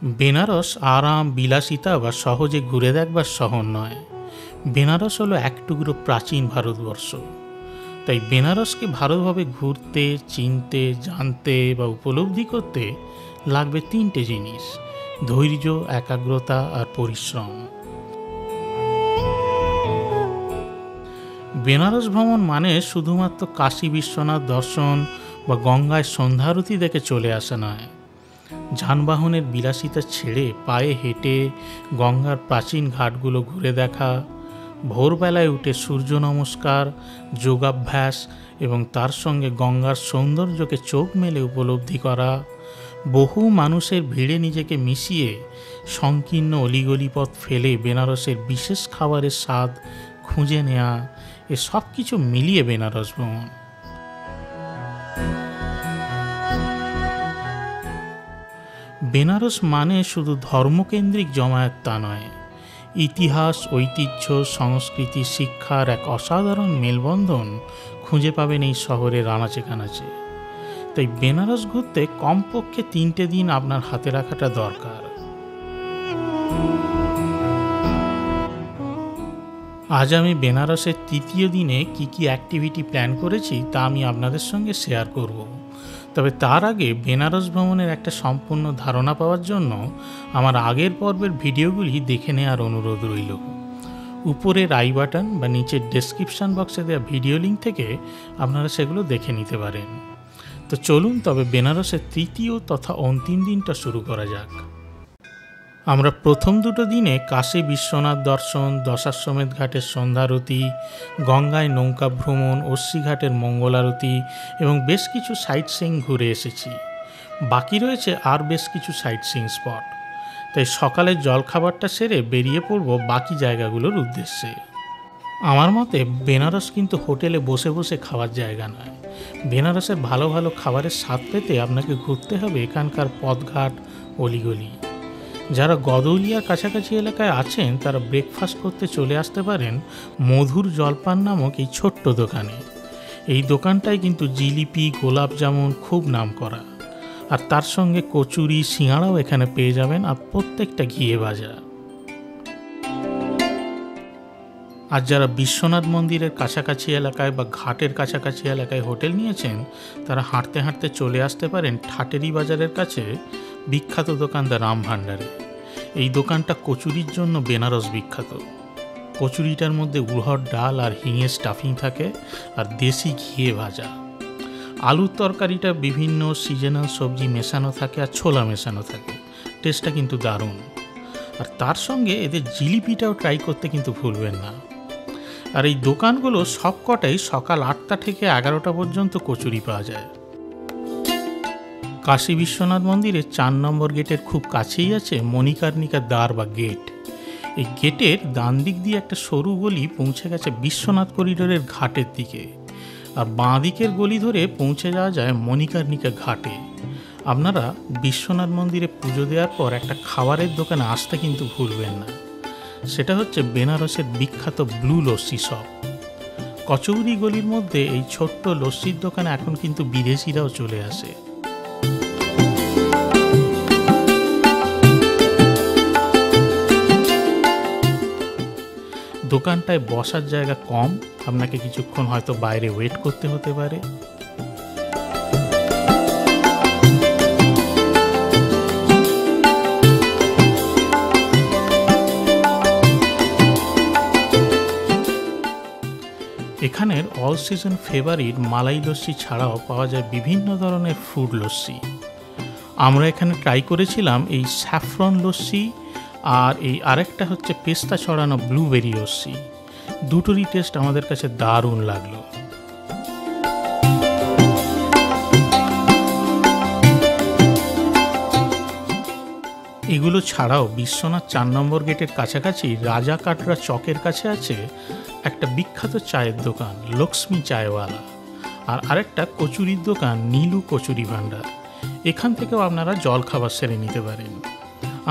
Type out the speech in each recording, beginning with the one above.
বেনারস আরাম, বিলাসিতা বা সহজে ঘুরে দেখবার শহর নয়। বেনারস হলো এক টুকরো প্রাচীন ভারতবর্ষ। তাই বেনারসকে ভালোভাবে ঘুরতে, চিনতে, জানতে বা উপলব্ধি করতে লাগবে তিনটে জিনিস: ধৈর্য, একাগ্রতা আর পরিশ্রম। বেনারস ভ্রমণ মানে শুধুমাত্র কাশী বিশ্বনাথ দর্শন বা গঙ্গায় সন্ধ্যারতি দেখে চলে আসা নয়। যানবাহনের বিলাসিতা ছেড়ে পায়ে হেঁটে গঙ্গার প্রাচীন ঘাটগুলো ঘুরে দেখা, ভোরবেলায় উঠে সূর্য নমস্কার, যোগাভ্যাস এবং তার সঙ্গে গঙ্গার সৌন্দর্যকে চোখ মেলে উপলব্ধি করা, বহু মানুষের ভিড়ে নিজেকে মিশিয়ে সংকীর্ণ অলিগলি পথ ফেলে বেনারসের বিশেষ খাবারের স্বাদ খুঁজে নেওয়া, এ সব কিছু মিলিয়ে বেনারস ভ্রমণ। বেনারস মানে শুধু ধর্মকেন্দ্রিক জমায়েত তা নয়, ইতিহাস, ঐতিহ্য, সংস্কৃতি, শিক্ষার এক অসাধারণ মেলবন্ধন খুঁজে পাবেন এই শহরের আনাচে কানাচে। তাই বেনারস ঘুরতে কমপক্ষে 3টে দিন আপনার হাতে রাখাটা দরকার। আজ আমি বেনারসের তৃতীয় দিনে কি কি অ্যাক্টিভিটি প্ল্যান করেছি তা আমি আপনাদের সঙ্গে শেয়ার করব। তবে তার আগে বেনারস ভ্রমণের একটা সম্পূর্ণ ধারণা পাওয়ার জন্য আমার আগের পর্বের ভিডিওগুলি দেখে নেওয়ার অনুরোধ রইল। উপরের আই বাটন বা নিচের ডেসক্রিপশান বক্সে দেওয়া ভিডিও লিঙ্ক থেকে আপনারা সেগুলো দেখে নিতে পারেন। তো চলুন তবে বেনারসের তৃতীয় তথা অন্তিম দিনটা শুরু করা যাক। আমরা প্রথম দুটো দিনে কাশী বিশ্বনাথ দর্শন, দশাশ্বমেধ ঘাটের সন্ধ্যারতি, গঙ্গায় নৌকা ভ্রমণ, অস্সিঘাটের মঙ্গলারতি এবং বেশ কিছু সাইট সিইং ঘুরে এসেছি। বাকি রয়েছে আর বেশ কিছু সাইট সিইং স্পট। তাই সকালের জলখাবারটা সেরে বেরিয়ে পড়ব বাকি জায়গাগুলোর উদ্দেশ্যে। আমার মতে বেনারস কিন্তু হোটেলে বসে বসে খাওয়ার জায়গা নয়। বেনারসের ভালো ভালো খাবারের স্বাদ পেতে আপনাকে ঘুরতে হবে এখানকার পথঘাট, অলিগলি। যারা গদৌলিয়ার কাছাকাছি এলাকায় আছেন তারা ব্রেকফাস্ট করতে চলে আসতে পারেন মধুর জলপান নামক এই ছোট্ট দোকানে। এই দোকানটায় কিন্তু জিলিপি, গোলাপ জামুন খুব নাম করা, আর তার সঙ্গে কচুরি, সিঙাড়াও এখানে পেয়ে যাবেন, আর প্রত্যেকটা ঘিয়ে ভাজা। আর যারা বিশ্বনাথ মন্দিরের কাছাকাছি এলাকায় বা ঘাটের কাছাকাছি এলাকায় হোটেল নিয়েছেন তারা হাঁটতে হাঁটতে চলে আসতে পারেন ঠাটেরি বাজারের কাছে বিখ্যাত দোকান দ্য রাম ভান্ডারে। এই দোকানটা কচুরির জন্য বেনারস বিখ্যাত। কচুরিটার মধ্যে উড়হর ডাল আর হিঙের স্টাফিং থাকে, আর দেশি ঘিয়ে ভাজা। আলুর তরকারিটা বিভিন্ন সিজনাল সবজি মেশানো থাকে আর ছোলা মেশানো থাকে। টেস্টটা কিন্তু দারুণ। আর তার সঙ্গে এদের জিলিপিটাও ট্রাই করতে কিন্তু ভুলবেন না। আর এই দোকানগুলো সবকটাই সকাল 8টা থেকে 11টা পর্যন্ত কচুরি পাওয়া যায়। কাশী বিশ্বনাথ মন্দিরের 4 নম্বর গেটের খুব কাছেই আছে মণিকর্ণিকা দ্বার বা গেট। এই গেটের ডান দিক দিয়ে একটা সরু গলি পৌঁছে গেছে বিশ্বনাথ করিডোরের ঘাটের দিকে, আর বাঁ দিকের গলি ধরে পৌঁছে যাওয়া যায় মণিকর্ণিকা ঘাটে। আপনারা বিশ্বনাথ মন্দিরে পুজো দেওয়ার পর একটা খাবারের দোকানে আসতে কিন্তু ভুলবেন না। সেটা হচ্ছে বেনারসের বিখ্যাত ব্লু লস্যি শপ। কচৌরি গলির মধ্যে এই ছোট্ট লস্যির দোকানে এখন কিন্তু বিদেশিরাও চলে আসে। দোকানটায় বসার জায়গা কম, আপনাকে কিছুক্ষণ হয়তো বাইরে ওয়েট করতে হতে পারে। এখানের অল সিজন ফেভারিট মালাই লস্যি ছাড়াও পাওয়া যায় বিভিন্ন ধরনের ফ্রুট লস্যি। আমরা এখানে ট্রাই করেছিলাম এই স্যাফরন লস্যি, আর এই আরেকটা হচ্ছে পেস্তা ছড়ানো ব্লুবেরি লস্যি। দুটোরই টেস্ট আমাদের কাছে দারুণ লাগলো। এগুলো ছাড়াও বিশ্বনাথ 4 নম্বর গেটের কাছাকাছি রাজা কাটরা চকের কাছে আছে একটা বিখ্যাত চায়ের দোকান লক্ষ্মী চায়ওয়ালা, আর আরেকটা কচুরির দোকান নীলু কচুরি ভান্ডার। এখান থেকেও আপনারা জল খাবার সেরে নিতে পারেন।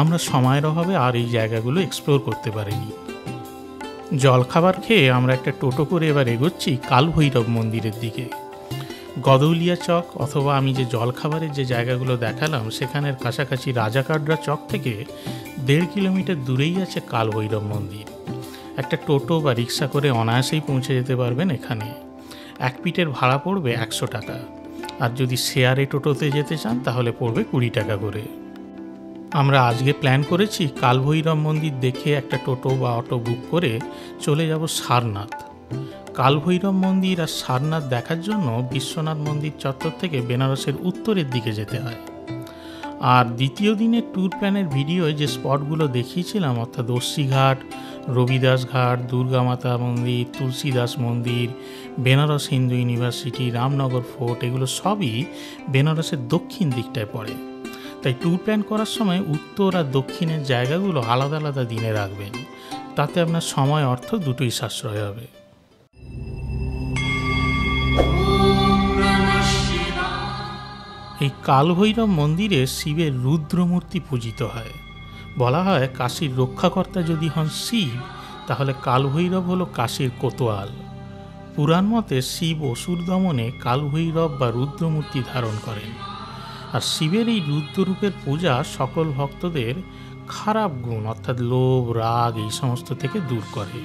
আমরা সময়ের অভাবে আর এই জায়গাগুলো এক্সপ্লোর করতে পারিনি। জল খাবার খেয়ে আমরা একটা টোটো করে এবার এগোচ্ছি কালভৈরব মন্দিরের দিকে। গদৌলিয়া চক অথবা আমি যে জলখাবারের যে জায়গাগুলো দেখালাম সেখানের কাছাকাছি রাজাকাডরা চক থেকে 1.5 কিলোমিটার দূরেই আছে কালভৈরব মন্দির। একটা টোটো বা রিক্সা করে অনায়াসেই পৌঁছে যেতে পারবেন এখানে। এক পিঠের ভাড়া পড়বে 100 টাকা, আর যদি শেয়ারে টোটোতে যেতে চান তাহলে পড়বে 20 টাকা করে। আমরা আজকে প্ল্যান করেছি কালভৈরব মন্দির দেখে একটা টোটো বা অটো বুক করে চলে যাব সারনাথ। কালভৈরব মন্দির আর সারনাথ দেখার জন্য বিশ্বনাথ মন্দির চত্বর থেকে বেনারসের উত্তরের দিকে যেতে হয়। আর দ্বিতীয় দিনের ট্যুর প্ল্যানের ভিডিওয় যে স্পটগুলো দেখিয়েছিলাম, অর্থাৎ দস্যিঘাট, রবিদাস ঘাট, দুর্গা মাতা মন্দির, তুলসীদাস মন্দির, বেনারস হিন্দু ইউনিভার্সিটি, রামনগর ফোর্ট, এগুলো সবই বেনারসের দক্ষিণ দিকটায় পড়ে। তাই ট্যুর প্ল্যান করার সময় উত্তর আর দক্ষিণের জায়গাগুলো আলাদা আলাদা দিনে রাখবেন, তাতে আপনার সময় অর্থ দুটোই সাশ্রয় হবে। এই কালভৈরব মন্দিরে শিবের রুদ্রমূর্তি পূজিত হয়। বলা হয় কাশীর রক্ষাকর্তা যদি হন শিব, তাহলে কালভৈরব হলো কাশীর কোতোয়াল। পুরাণ মতে শিব অসুর দমনে কালভৈরব বা রুদ্রমূর্তি ধারণ করেন। আর শিবের এই রুদ্ররূপের পূজা সকল ভক্তদের খারাপ গুণ অর্থাৎ লোভ, রাগ এই সমস্ত থেকে দূর করে।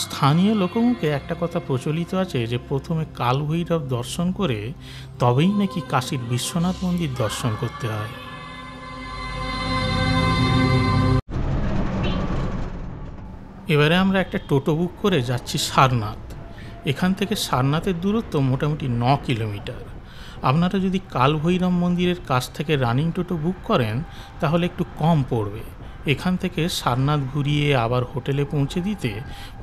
স্থানীয় লোকমুখে একটা কথা প্রচলিত আছে যে প্রথমে কালভৈরব দর্শন করে তবেই নাকি কাশীর বিশ্বনাথ মন্দির দর্শন করতে হয়। এবারে আমরা একটা টোটো বুক করে যাচ্ছি সারনাথ। এখান থেকে সারনাথের দূরত্ব মোটামুটি 9 কিলোমিটার। আপনারা যদি কালভৈরব মন্দিরের কাছ থেকে রানিং টোটো বুক করেন তাহলে একটু কম পড়বে। এখান থেকে সারনাথ ঘুরিয়ে আবার হোটেলে পৌঁছে দিতে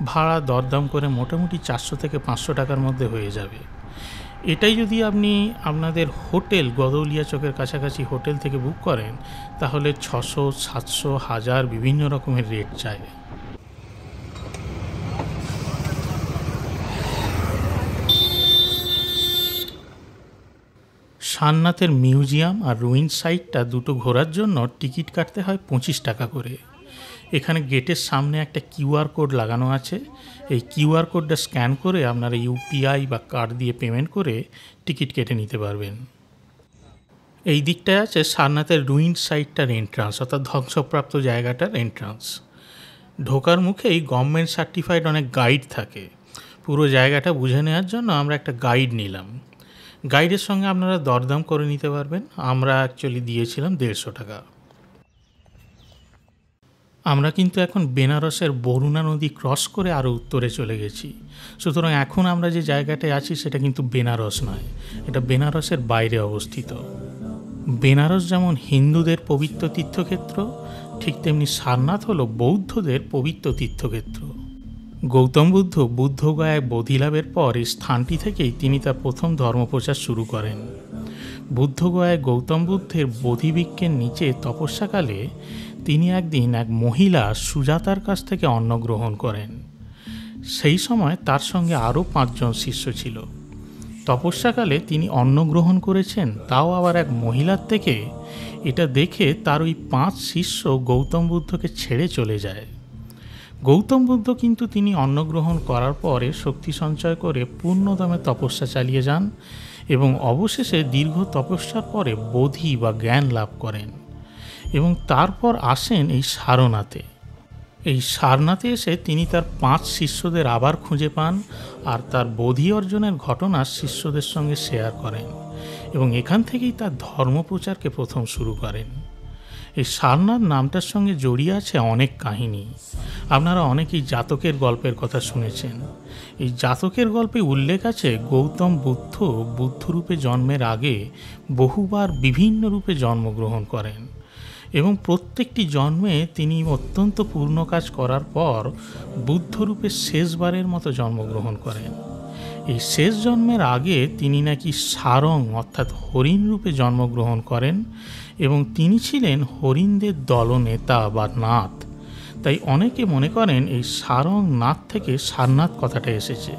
ভাড়া দরদাম করে মোটামুটি 400 থেকে 500 টাকার মধ্যে হয়ে যাবে। এটাই যদি আপনি আপনাদের হোটেল গদৌলিয়া চকের কাছাকাছি হোটেল থেকে বুক করেন তাহলে 600, 700, 1000 বিভিন্ন রকমের রেট চায়। সারনাথের মিউজিয়াম আর রুইন সাইটটা দুটো ঘোরার জন্য টিকিট কাটতে হয় 25 টাকা করে। এখানে গেটের সামনে একটা কিউআর কোড লাগানো আছে। এই কিউআর কোডটা স্ক্যান করে আপনারা ইউপিআই বা কার্ড দিয়ে পেমেন্ট করে টিকিট কেটে নিতে পারবেন। এই দিকটায় আছে সারনাথের রুইন সাইটটার এন্ট্রান্স, অর্থাৎ ধ্বংসপ্রাপ্ত জায়গাটার এন্ট্রান্স। ঢোকার মুখেই গভর্নমেন্ট সার্টিফাইড অনেক গাইড থাকে। পুরো জায়গাটা বুঝে নেওয়ার জন্য আমরা একটা গাইড নিলাম। গাইডের সঙ্গে আপনারা দরদাম করে নিতে পারবেন। আমরা অ্যাকচুয়ালি দিয়েছিলাম 150 টাকা। আমরা কিন্তু এখন বেনারসের বরুণা নদী ক্রস করে আরও উত্তরে চলে গেছি। সুতরাং এখন আমরা যে জায়গাটায় আছি সেটা কিন্তু বেনারস নয়, এটা বেনারসের বাইরে অবস্থিত। বেনারস যেমন হিন্দুদের পবিত্র তীর্থক্ষেত্র, ঠিক তেমনি সারনাথ হলো বৌদ্ধদের পবিত্র তীর্থক্ষেত্র। গৌতম বুদ্ধ বুদ্ধগয়ায় বোধিলাভের পর এই স্থানটি থেকেই তিনি তার প্রথম ধর্মপ্রচার শুরু করেন। বুদ্ধগয়ায় গৌতম বুদ্ধের বোধিবৃক্ষের নিচে তপস্যাকালে তিনি একদিন এক মহিলা সুজাতার কাছ থেকে অন্ন গ্রহণ করেন। সেই সময় তার সঙ্গে আরও 5 জন শিষ্য ছিল। তপস্যাকালে তিনি অন্ন গ্রহণ করেছেন, তাও আবার এক মহিলার থেকে। এটা দেখে তার ওই 5 শিষ্য গৌতম বুদ্ধকে ছেড়ে চলে যায়। গৌতম বুদ্ধ কিন্তু তিনি অন্ন গ্রহণ করার পরে শক্তি সঞ্চয় করে পূর্ণদমে তপস্যা চালিয়ে যান এবং অবশেষে দীর্ঘ তপস্যার পরে বোধি বা জ্ঞান লাভ করেন এবং তারপর আসেন এই সারনাথে। এই সারনাথে এসে তিনি তার 5 শিষ্যদের আবার খুঁজে পান আর তার বোধি অর্জনের ঘটনা শিষ্যদের সঙ্গে শেয়ার করেন এবং এখান থেকেই তার ধর্মপ্রচারকে প্রথম শুরু করেন। এই সারনাথ নামটার সঙ্গে জড়িয়ে আছে অনেক কাহিনী। আপনারা অনেকেই জাতকের গল্পের কথা শুনেছেন। এই জাতকের গল্পে উল্লেখ আছে গৌতম বুদ্ধ বুদ্ধরূপে জন্মের আগে বহুবার বিভিন্ন রূপে জন্মগ্রহণ করেন এবং প্রত্যেকটি জন্মে তিনি অত্যন্ত পূর্ণ কাজ করার পর বুদ্ধরূপে শেষবারের মতো জন্মগ্রহণ করেন। এই শেষ জন্মের আগে তিনি নাকি সারং অর্থাৎ হরিণ রূপে জন্মগ্রহণ করেন এবং তিনি ছিলেন হরিণদের দলনেতা বা নাথ। তাই অনেকে মনে করেন এই সারং নাথ থেকে সারনাথ কথাটা এসেছে।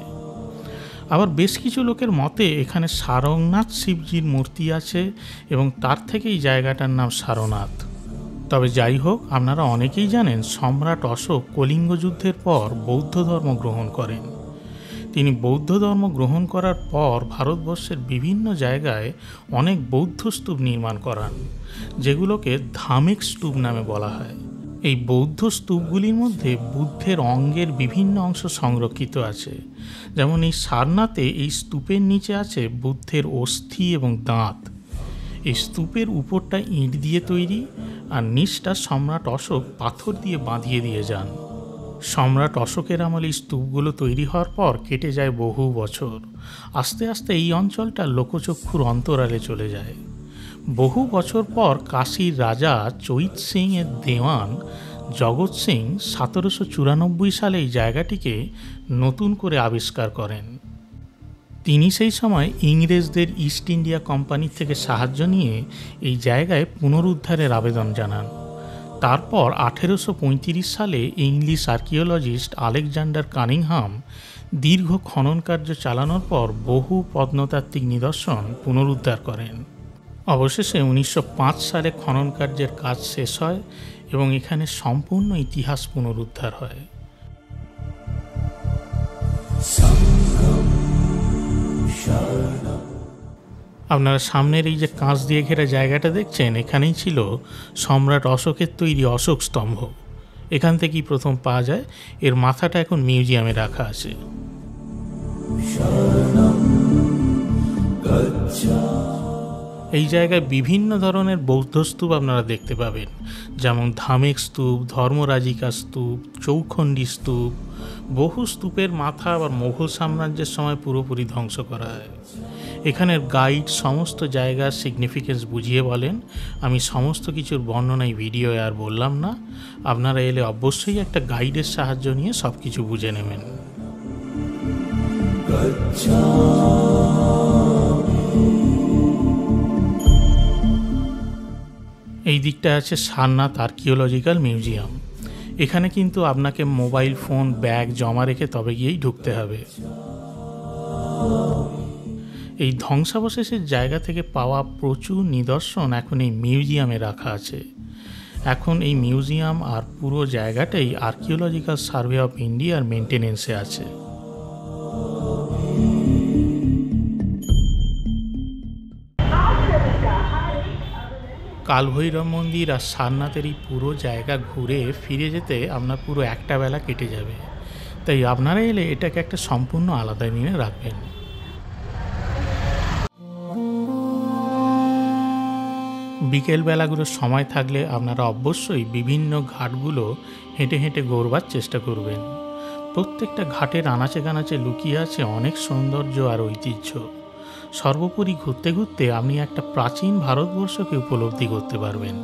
আবার বেশ কিছু লোকের মতে এখানে সারংনাথ শিবজির মূর্তি আছে এবং তার থেকেই জায়গাটার নাম সারনাথ। তবে যাই হোক, আপনারা অনেকেই জানেন সম্রাট অশোক কলিঙ্গ যুদ্ধের পর বৌদ্ধ ধর্ম গ্রহণ করেন। তিনি বৌদ্ধ ধর্ম গ্রহণ করার পর ভারতবর্ষের বিভিন্ন জায়গায় অনেক বৌদ্ধ স্তূপ নির্মাণ করান, যেগুলোকে ধামিক স্তূপ নামে বলা হয়। এই বৌদ্ধ স্তূপগুলির মধ্যে বুদ্ধের অঙ্গের বিভিন্ন অংশ সংরক্ষিত আছে। যেমন এই সারনাথে এই স্তূপের নিচে আছে বুদ্ধের অস্থি এবং দাঁত। এই স্তূপের উপরটা ইট দিয়ে তৈরি, আর নিচটা সম্রাট অশোক পাথর দিয়ে বাঁধিয়ে দিয়ে যান। সম্রাট অশোকের আমলে এই স্তূপগুলো তৈরি হওয়ার পর কেটে যায় বহু বছর। আস্তে আস্তে এই অঞ্চলটা লোকচক্ষুর অন্তরালে চলে যায়। বহু বছর পর কাশীর রাজা চৈত সিং এর দেওয়ান জগৎ সিং 1794 সালে এই জায়গাটিকে নতুন করে আবিষ্কার করেন। তিনি সেই সময় ইংরেজদের ইস্ট ইন্ডিয়া কোম্পানির থেকে সাহায্য নিয়ে এই জায়গায় পুনরুদ্ধারের আবেদন জানান। তারপর 1835 সালে ইংলিশ আর্কিওলজিস্ট আলেকজান্ডার কানিংহাম দীর্ঘ খনন কার্য চালানোর পর বহু প্রত্নতাত্ত্বিক নিদর্শন পুনরুদ্ধার করেন। অবশেষে 1905 সালে খনন কার্যের কাজ শেষ হয় এবং এখানে সম্পূর্ণ ইতিহাস পুনরুদ্ধার হয়। আপনারা সামনের এই যে কাঁচ দিয়ে ঘেরা জায়গাটা দেখছেন, এখানেই ছিল সম্রাট অশোকের তৈরি অশোক স্তম্ভ। এখান থেকেই প্রথম পাওয়া যায়। এর মাথাটা এখন মিউজিয়ামে রাখা আছে। এই জায়গায় বিভিন্ন ধরনের বৌদ্ধ স্তূপ আপনারা দেখতে পাবেন, যেমন ধামেক স্তূপ, ধর্মরাজিকা স্তূপ, চৌখণ্ডী স্তূপ। বহু স্তূপের মাথা আবার মোগল সাম্রাজ্যের সময় পুরোপুরি ধ্বংস করা হয়। এখানের গাইড সমস্ত জায়গার সিগনিফিকেন্স বুঝিয়ে বলেন। আমি সমস্ত কিছুর বর্ণনায় ভিডিও আর বললাম না। আপনারা এলে অবশ্যই একটা গাইডের সাহায্য নিয়ে সব কিছু বুঝে নেবেন। এই দিকটা আছে সারনাথ আর্কিওলজিক্যাল মিউজিয়াম। এখানে কিন্তু আপনাকে মোবাইল ফোন, ব্যাগ জমা রেখে তবে গিয়েই ঢুকতে হবে। এই ধ্বংসাবশেষের জায়গা থেকে পাওয়া প্রচুর নিদর্শন এখন এই মিউজিয়ামে রাখা আছে। এখন এই মিউজিয়াম আর পুরো জায়গাটাই আর্কিওলজিক্যাল সার্ভে অফ ইন্ডিয়ার মেনটেনেন্সে আছে। কালভৈরব মন্দির আর সারনাথের এই পুরো জায়গা ঘুরে ফিরে যেতে আপনার পুরো একটা বেলা কেটে যাবে। তাই আপনারা এলে এটাকে একটা সম্পূর্ণ আলাদা দিনে রাখবেন। বিকেলবেলাগুলো সময় থাকলে আপনারা অবশ্যই বিভিন্ন ঘাটগুলো হেঁটে হেঁটে ঘোরবার চেষ্টা করবেন। প্রত্যেকটা ঘাটের আনাচে কানাচে লুকিয়ে আছে অনেক সৌন্দর্য আর ঐতিহ্য। সর্বোপরি ঘুরতে ঘুরতে আপনি একটা প্রাচীন ভারতবর্ষকে উপলব্ধি করতে পারবেন।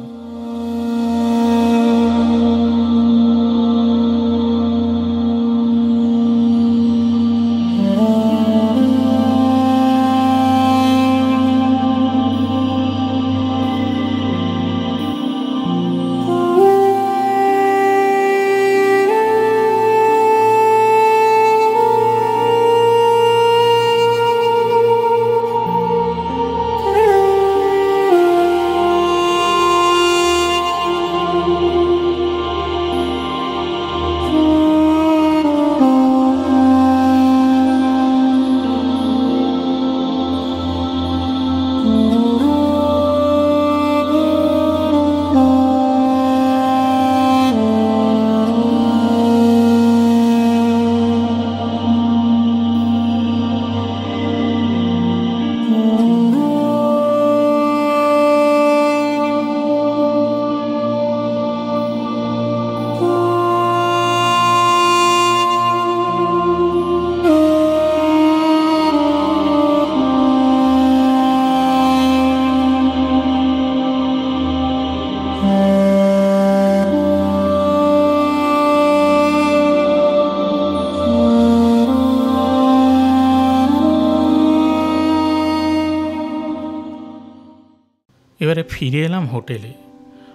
এবারে ফিরে এলাম হোটেলে।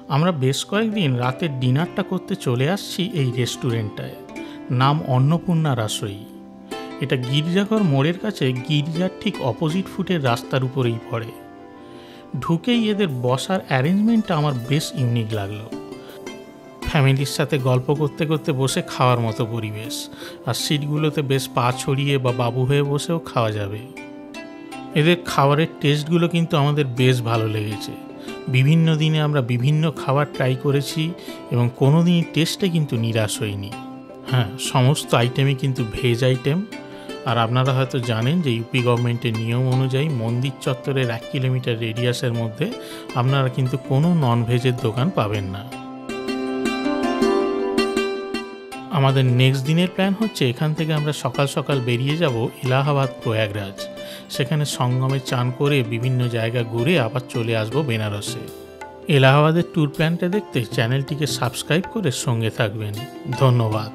আমরা বেশ কয়েকদিন রাতের ডিনারটা করতে চলে আসছি এই রেস্টুরেন্টটায়। নাম অন্নপূর্ণা রাসোই। এটা গির্জাঘর মোড়ের কাছে গির্জার ঠিক অপোজিট ফুটের রাস্তার উপরেই পড়ে। ঢুকেই এদের বসার অ্যারেঞ্জমেন্টটা আমার বেশ ইউনিক লাগলো। ফ্যামিলির সাথে গল্প করতে করতে বসে খাওয়ার মতো পরিবেশ, আর সিটগুলোতে বেশ পা ছড়িয়ে বা বাবু হয়ে বসেও খাওয়া যাবে। এদের খাবারের টেস্টগুলো কিন্তু আমাদের বেশ ভালো লেগেছে। বিভিন্ন দিনে আমরা বিভিন্ন খাবার ট্রাই করেছি এবং কোনো দিনই টেস্টে কিন্তু নিরাশ হইনি। হ্যাঁ, সমস্ত আইটেমই কিন্তু ভেজ আইটেম। আর আপনারা হয়তো জানেন যে ইউপি গভর্নমেন্টের নিয়ম অনুযায়ী মন্দির চত্বরের 1 কিলোমিটার রেডিয়াসের মধ্যে আপনারা কিন্তু কোনো নন ভেজের দোকান পাবেন না। আমাদের নেক্সট দিনের প্ল্যান হচ্ছে এখান থেকে আমরা সকাল সকাল বেরিয়ে যাব এলাহাবাদ প্রয়াগরাজ। সেখানে সঙ্গমে চান করে বিভিন্ন জায়গা ঘুরে আবার চলে আসব বেনারসে। এলাহাবাদের ট্যুর প্ল্যানটা দেখতে চ্যানেলটিকে সাবস্ক্রাইব করে সঙ্গে থাকবেন। ধন্যবাদ।